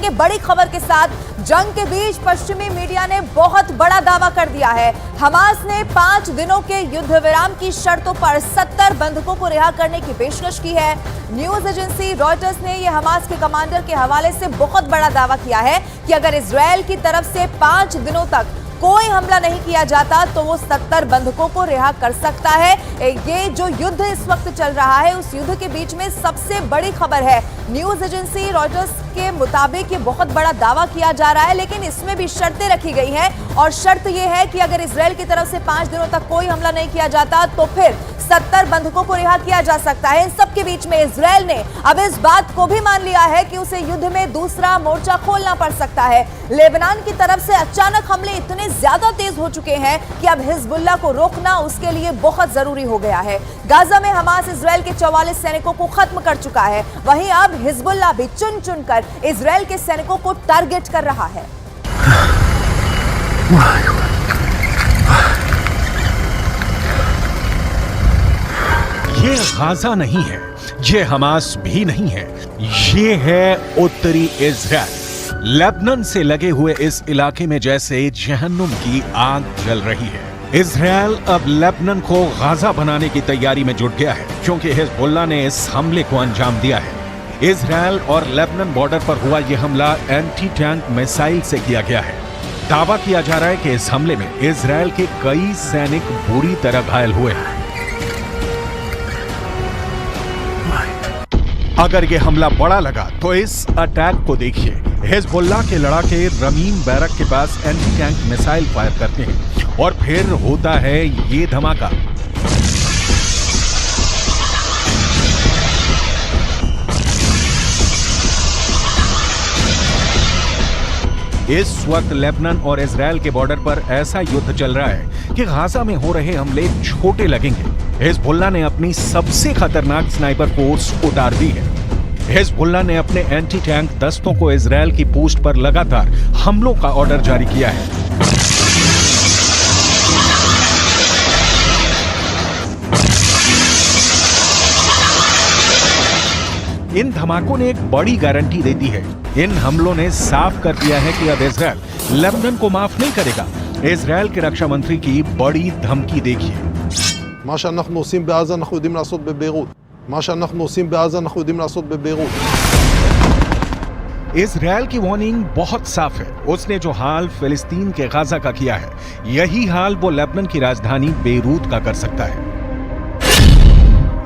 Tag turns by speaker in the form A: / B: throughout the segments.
A: के बड़ी खबर के साथ जंग के बीच पश्चिमी मीडिया ने बहुत बड़ा दावा कर दिया है। हमास ने 5 दिनों के युद्ध विराम की शर्तों पर 70 बंधकों को रिहा करने की पेशकश की है। न्यूज एजेंसी रॉयटर्स ने यह हमास के कमांडर के हवाले से बहुत बड़ा दावा किया है कि अगर इजरायल की तरफ से 5 दिनों तक कोई हमला नहीं किया जाता तो वो 70 बंधकों को रिहा कर सकता है। ये जो युद्ध इस वक्त चल रहा है उस युद्ध के बीच में सबसे बड़ी खबर है। न्यूज एजेंसी रॉयटर्स के मुताबिक ये बहुत बड़ा दावा किया जा रहा है, लेकिन इसमें भी शर्तें रखी गई हैं और शर्त ये है कि अगर इजरायल की तरफ से 5 दिनों तक कोई हमला नहीं किया जाता तो फिर 70 बंधकों को रिहा किया जा सकता है। इन सबके बीच में इजरायल ने अब इस बात को भी मान लिया है कि उसे युद्ध में दूसरा मोर्चा खोलना पड़ सकता है। लेबनान की तरफ से अचानक हमले इतने ज्यादा तेज हो चुके हैं कि अब हिजबुल्लाह को रोकना उसके लिए बहुत जरूरी हो गया है। गाजा में हमास इजरायल के 44 सैनिकों को खत्म कर चुका है, वहीं अब हिजबुल्लाह भी चुन चुनकर इजरायल के सैनिकों को टारगेट कर रहा है।
B: ये गाजा नहीं है, ये हमास भी नहीं है, ये है उत्तरी इजराइल। लेबनान से लगे हुए इस इलाके में जैसे जहन्नुम की आग जल रही है। इजराइल अब लेबनान को गाजा बनाने की तैयारी में जुट गया है, क्योंकि हिजबुल्लाह ने इस हमले को अंजाम दिया है। इजराइल और लेबनान बॉर्डर पर हुआ यह हमला एंटी टैंक मिसाइल से किया गया है। दावा किया जा रहा है कि इस हमले में इजराइल के कई सैनिक बुरी तरह घायल हुए हैं। अगर यह हमला बड़ा लगा तो इस अटैक को देखिए। हिजबुल्लाह के लड़ाके रमीम बैरक के पास एंटी टैंक मिसाइल फायर करते हैं और फिर होता है ये धमाका। इस वक्त लेबनान और इजराइल के बॉर्डर पर ऐसा युद्ध चल रहा है कि गाजा में हो रहे हमले छोटे लगेंगे। हिजबुल्लाह ने अपनी सबसे खतरनाक स्नाइपर फोर्स उतार दी है। हिजबुल्लाह ने अपने एंटी टैंक दस्तों को इजराइल की पोस्ट पर लगातार हमलों का ऑर्डर जारी किया है। इन धमाकों ने एक बड़ी गारंटी दे दी है। इन हमलों ने साफ कर दिया है कि अब इजराइल लेबनान को माफ नहीं करेगा। इजराइल के रक्षा मंत्री की बड़ी धमकी देखिए।
C: מה שאנחנו עושים בעזה אנחנו יודעים לעשות בביירות. מה שאנחנו עושים בעזה אנחנו יודעים לעשות בביירות.
B: इजराइल की वार्निंग बहुत साफ है। उसने जो हाल फिलिस्तीन के गाजा का किया है, यही हाल वो लेबनान की राजधानी बेरूत का कर सकता है।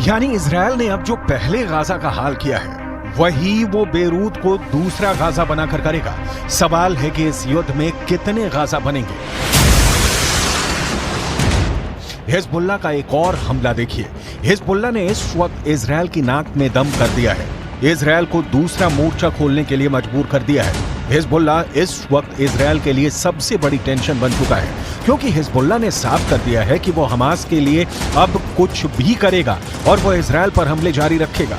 B: यानी इजराइल ने अब जो पहले गाजा का हाल किया है, वही वो बेरूत को दूसरा गाजा बनाकर करेगा। सवाल है कि इस युद्ध में कितने गाजा बनेंगे। हिजबुल्लाह का एक और हमला देखिए। हिजबुल्लाह ने इस वक्त इजराइल की नाक में दम कर दिया है। इजराइल को दूसरा मोर्चा खोलने के लिए मजबूर कर दिया है। हिजबुल्लाह इस वक्त इजराइल के लिए सबसे बड़ी टेंशन बन चुका है, क्योंकि हिजबुल्लाह ने साफ कर दिया है कि वो हमास के लिए अब कुछ भी करेगा और वो इजराइल पर हमले जारी रखेगा।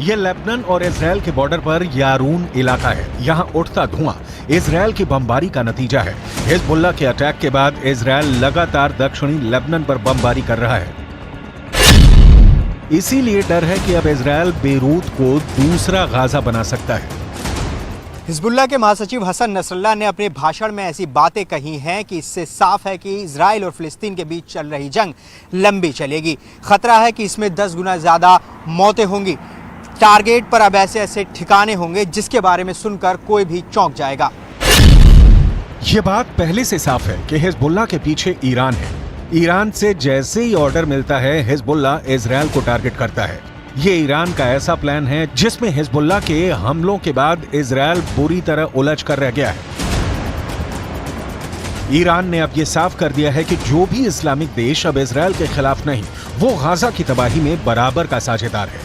B: ये लेबनान और इजराइल के बॉर्डर पर यारून इलाका है। यहाँ उठता धुआं इजराइल की बमबारी का नतीजा है। हिजबुल्लाह के अटैक के बाद इजराइल लगातार दक्षिणी लेबनान पर बमबारी कर रहा है। इसीलिए डर है कि अब इजराइल बेरूत को दूसरा गाजा बना सकता है।
D: हिजबुल्लाह के महासचिव हसन नसरल्लाह ने अपने भाषण में ऐसी बातें कही हैं कि इससे साफ है कि इजराइल और फिलिस्तीन के बीच चल रही जंग लंबी चलेगी। खतरा है कि इसमें 10 गुना ज्यादा मौतें होंगी। टारगेट पर अब ऐसे ठिकाने होंगे जिसके बारे में सुनकर कोई भी चौंक जाएगा।
B: ये बात पहले से साफ है कि हिजबुल्लाह के पीछे ईरान है। ईरान से जैसे ही ऑर्डर मिलता है, हिजबुल्लाह इजराइल को टारगेट करता है। ये ईरान का ऐसा प्लान है जिसमें हिजबुल्लाह के हमलों के बाद इजराइल बुरी तरह उलझ कर रह गया है। ईरान ने अब ये साफ कर दिया है कि जो भी इस्लामिक देश अब इजराइल के खिलाफ नहीं, वो गाजा की तबाही में बराबर का साझेदार है।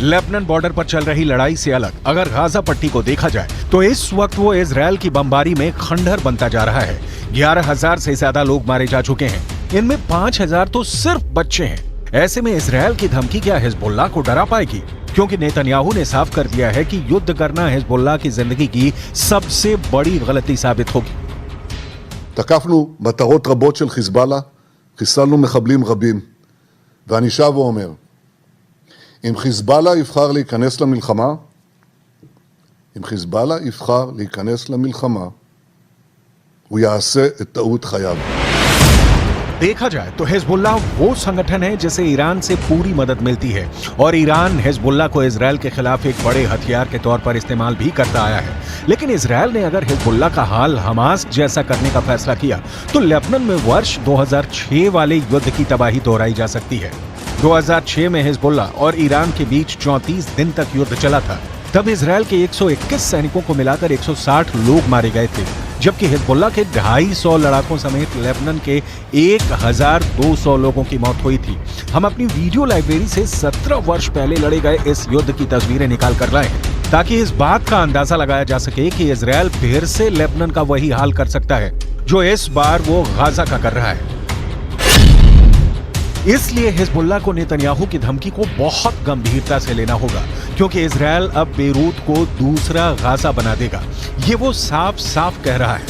B: लेबनान बॉर्डर पर चल रही लड़ाई से अलग अगर गाजा पट्टी को देखा जाए तो इस वक्त वो इजरायल की बमबारी में खंडहर बनता जा रहा है। 11,000 से ज्यादा लोग मारे जा चुके हैं, इनमें 5,000 तो सिर्फ बच्चे हैं। ऐसे में इजरायल की धमकी क्या हिजबुल्लाह को डरा पाएगी? क्योंकि नेतन्याहू ने साफ कर दिया है कि युद्ध करना हिजबुल्लाह की जिंदगी की सबसे बड़ी गलती साबित होगी।
E: תקפנו מטרות רבות של חיזבאללה, חיסלנו מחבלים רבים. ואני שב ואומר, אם חיזבאללה יבחר להיכנס למלחמה, הוא יעשה את טעות חייו.
B: देखा जाए तो हिजबुल्लाह वो संगठन है जिसे ईरान से पूरी मदद मिलती है और ईरान हिजबुल्लाह को इजरायल के खिलाफ एक बड़े हथियार के तौर पर इस्तेमाल भी करता आया है। लेकिन इजरायल ने अगर हिजबुल्लाह का हाल हमास जैसा करने का फैसला किया तो लेबनान में वर्ष 2006 वाले युद्ध की तबाही दोहराई जा सकती है। 2006 में हिजबुल्लाह और ईरान के बीच 34 दिन तक युद्ध चला था। तब इजरायल के 121 सैनिकों को मिलाकर 160 लोग मारे गए थे, जबकि हिजबुल्लाह के 250 लड़ाकों समेत लेबनान के 1,200 लोगों की मौत हुई थी। हम अपनी वीडियो लाइब्रेरी से 17 वर्ष पहले लड़े गए इस युद्ध की तस्वीरें निकाल कर लाए हैं, ताकि इस बात का अंदाजा लगाया जा सके कि इजरायल फिर से लेबनान का वही हाल कर सकता है जो इस बार वो गाजा का कर रहा है। इसलिए हिजबुल्लाह को नेतन्याहू की धमकी को बहुत गंभीरता से लेना होगा, क्योंकि इजरायल अब बेरूत को दूसरा गाजा बना देगा। ये वो साफ साफ कह रहा है।